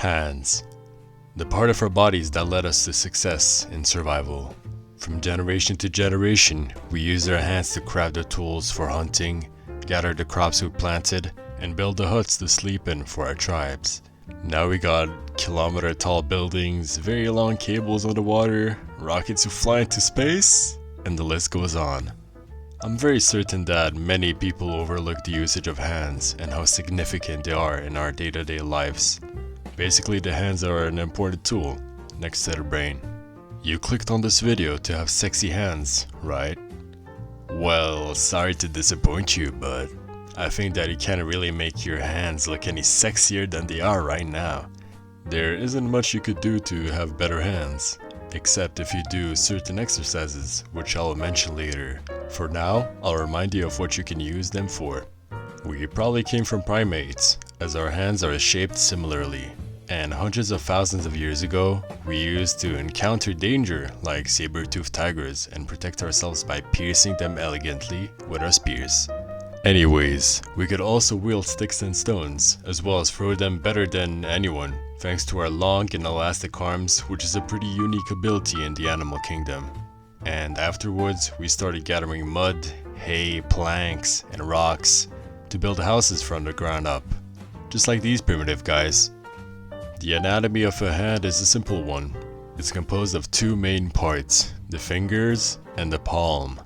Hands. The part of our bodies that led us to success in survival. From generation to generation, we used our hands to craft the tools for hunting, gather the crops we planted, and build the huts to sleep in for our tribes. Now we got kilometer-tall buildings, very long cables underwater, rockets who fly into space, and the list goes on. I'm very certain that many people overlook the usage of hands and how significant they are in our day-to-day lives. Basically, the hands are an important tool next to the brain. You clicked on this video to have sexy hands, right? Well, sorry to disappoint you, but I think that you can't really make your hands look any sexier than they are right now. There isn't much you could do to have better hands, except if you do certain exercises, which I'll mention later. For now, I'll remind you of what you can use them for. We probably came from primates, as our hands are shaped similarly. And hundreds of thousands of years ago, we used to encounter danger like saber-toothed tigers and protect ourselves by piercing them elegantly with our spears. Anyways, we could also wield sticks and stones, as well as throw them better than anyone, thanks to our long and elastic arms, which is a pretty unique ability in the animal kingdom. And afterwards, we started gathering mud, hay, planks, and rocks to build houses from the ground up, just like these primitive guys. The anatomy of a hand is a simple one. It's composed of two main parts, the fingers and the palm.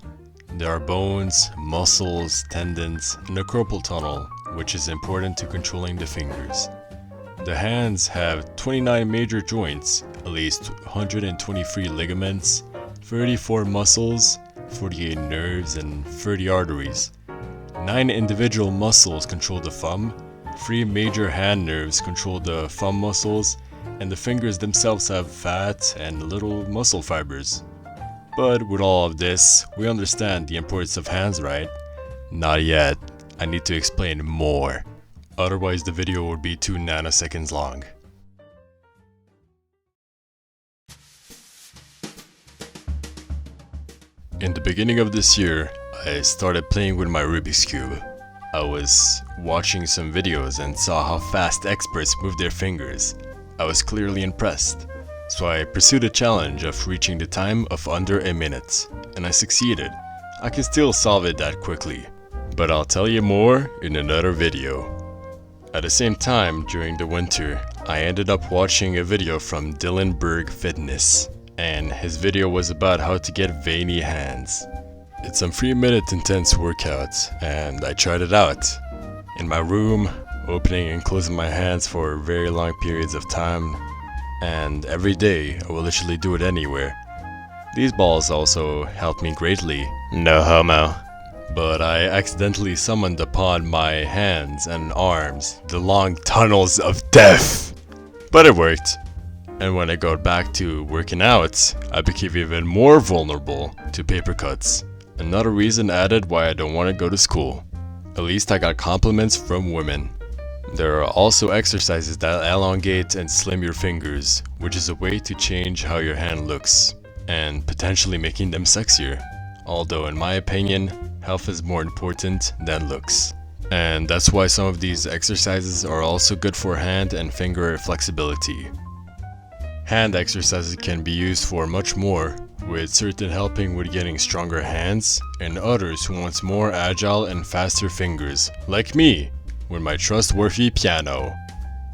There are bones, muscles, tendons, and a carpal tunnel, which is important to controlling the fingers. The hands have 29 major joints, at least 123 ligaments, 34 muscles, 48 nerves, and 30 arteries. 9 individual muscles control the thumb, 3 major hand nerves control the thumb muscles, and the fingers themselves have fat and little muscle fibers. But with all of this, we understand the importance of hands, right? Not yet. I need to explain more. Otherwise the video would be 2 nanoseconds long. In the beginning of this year, I started playing with my Rubik's Cube. I was watching some videos and saw how fast experts move their fingers. I was clearly impressed, so I pursued a challenge of reaching the time of under a minute, and I succeeded. I can still solve it that quickly, but I'll tell you more in another video. At the same time, during the winter, I ended up watching a video from Dylan Berg Fitness, and his video was about how to get veiny hands. It's a 3-minute intense workout, and I tried it out. In my room, opening and closing my hands for very long periods of time, and every day I will literally do it anywhere. These balls also helped me greatly, no homo. But I accidentally summoned upon my hands and arms the long tunnels of death. But it worked. And when I got back to working out, I became even more vulnerable to paper cuts. Another reason added why I don't want to go to school. At least I got compliments from women. There are also exercises that elongate and slim your fingers, which is a way to change how your hand looks, and potentially making them sexier. Although in my opinion, health is more important than looks. And that's why some of these exercises are also good for hand and finger flexibility. Hand exercises can be used for much more, with certain helping with getting stronger hands, and others who want more agile and faster fingers, like me, with my trustworthy piano.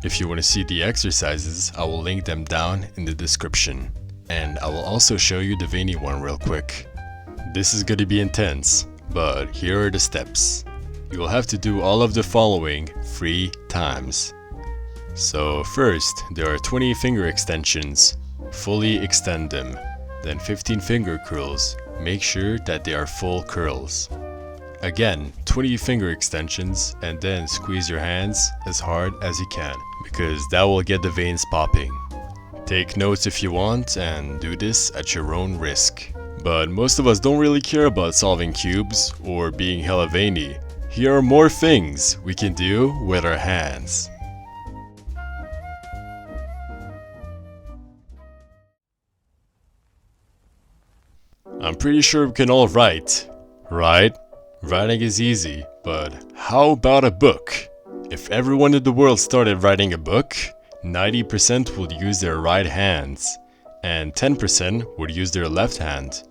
If you want to see the exercises, I will link them down in the description. And I will also show you the veiny one real quick. This is gonna be intense, but here are the steps. You will have to do all of the following 3 times. So first, there are 20 finger extensions. Fully extend them. Then 15 finger curls. Make sure that they are full curls. Again, 20 finger extensions, and then squeeze your hands as hard as you can, because that will get the veins popping. Take notes if you want, and do this at your own risk. But most of us don't really care about solving cubes or being hella veiny. Here are more things we can do with our hands. I'm pretty sure we can all write, right? Writing is easy, but how about a book? If everyone in the world started writing a book, 90% would use their right hands, and 10% would use their left hand.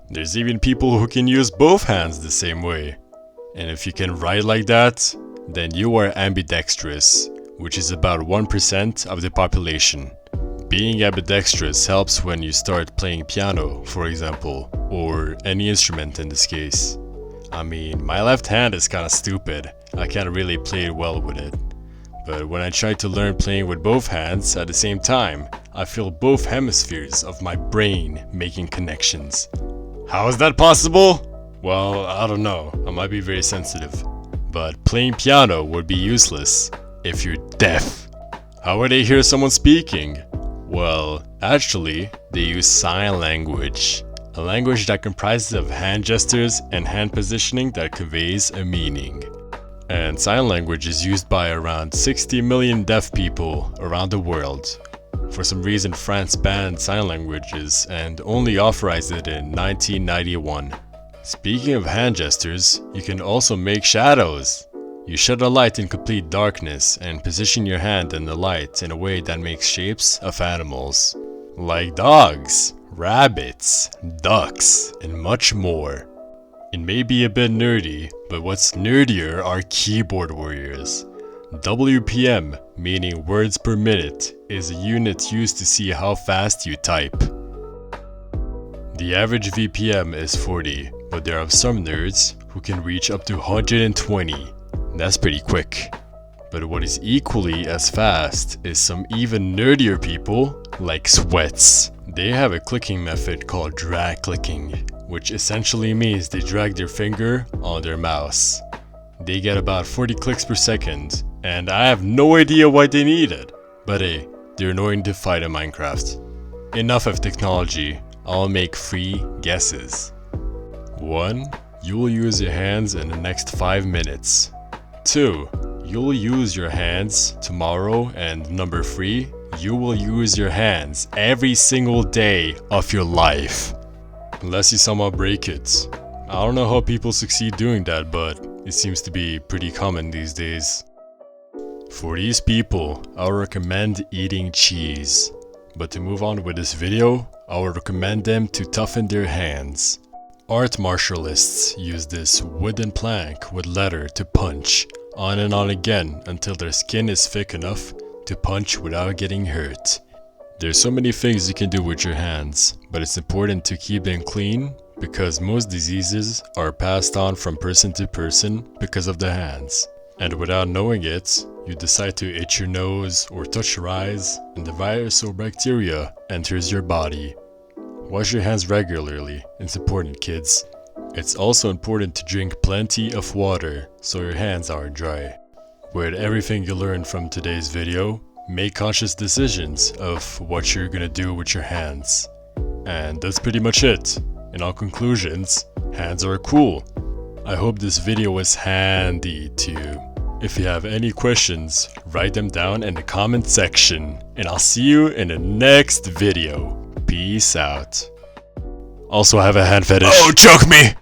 There's even people who can use both hands the same way. And if you can write like that, then you are ambidextrous, which is about 1% of the population. Being ambidextrous helps when you start playing piano, for example, or any instrument in this case. I mean, my left hand is kinda stupid. I can't really play well with it. But when I try to learn playing with both hands at the same time, I feel both hemispheres of my brain making connections. How is that possible? Well, I don't know. I might be very sensitive. But playing piano would be useless if you're deaf. How would they hear someone speaking? Well, actually, they use sign language. A language that comprises of hand gestures and hand positioning that conveys a meaning. And sign language is used by around 60 million deaf people around the world. For some reason, France banned sign languages and only authorized it in 1991. Speaking of hand gestures, you can also make shadows. You shut a light in complete darkness and position your hand in the light in a way that makes shapes of animals. Like dogs, rabbits, ducks, and much more. It may be a bit nerdy, but what's nerdier are keyboard warriors. WPM, meaning words per minute, is a unit used to see how fast you type. The average VPM is 40, but there are some nerds who can reach up to 120. That's pretty quick. But what is equally as fast is some even nerdier people like Sweats. They have a clicking method called drag clicking, which essentially means they drag their finger on their mouse. They get about 40 clicks per second, and I have no idea why they need it. But hey, they're annoying to fight in Minecraft. Enough of technology, I'll make 3 guesses. 1. You will use your hands in the next 5 minutes. 2. You'll use your hands tomorrow, and number 3. You will use your hands every single day of your life. Unless you somehow break it. I don't know how people succeed doing that, but it seems to be pretty common these days. For these people, I would recommend eating cheese. But to move on with this video, I would recommend them to toughen their hands. Art martialists use this wooden plank with leather to punch on and on again until their skin is thick enough to punch without getting hurt. There's so many things you can do with your hands, but it's important to keep them clean because most diseases are passed on from person to person because of the hands. And without knowing it, you decide to itch your nose or touch your eyes, and the virus or bacteria enters your body. Wash your hands regularly, it's important, kids. It's also important to drink plenty of water so your hands aren't dry. With everything you learned from today's video, make conscious decisions of what you're gonna do with your hands. And that's pretty much it. In all conclusions, hands are cool. I hope this video was handy to you. If you have any questions, write them down in the comment section, and I'll see you in the next video. Peace out. Also, I have a hand fetish. Oh, choke me!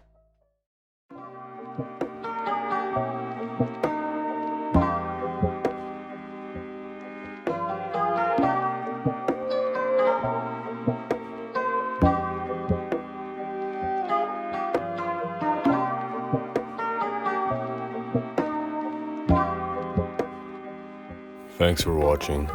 Thanks for watching.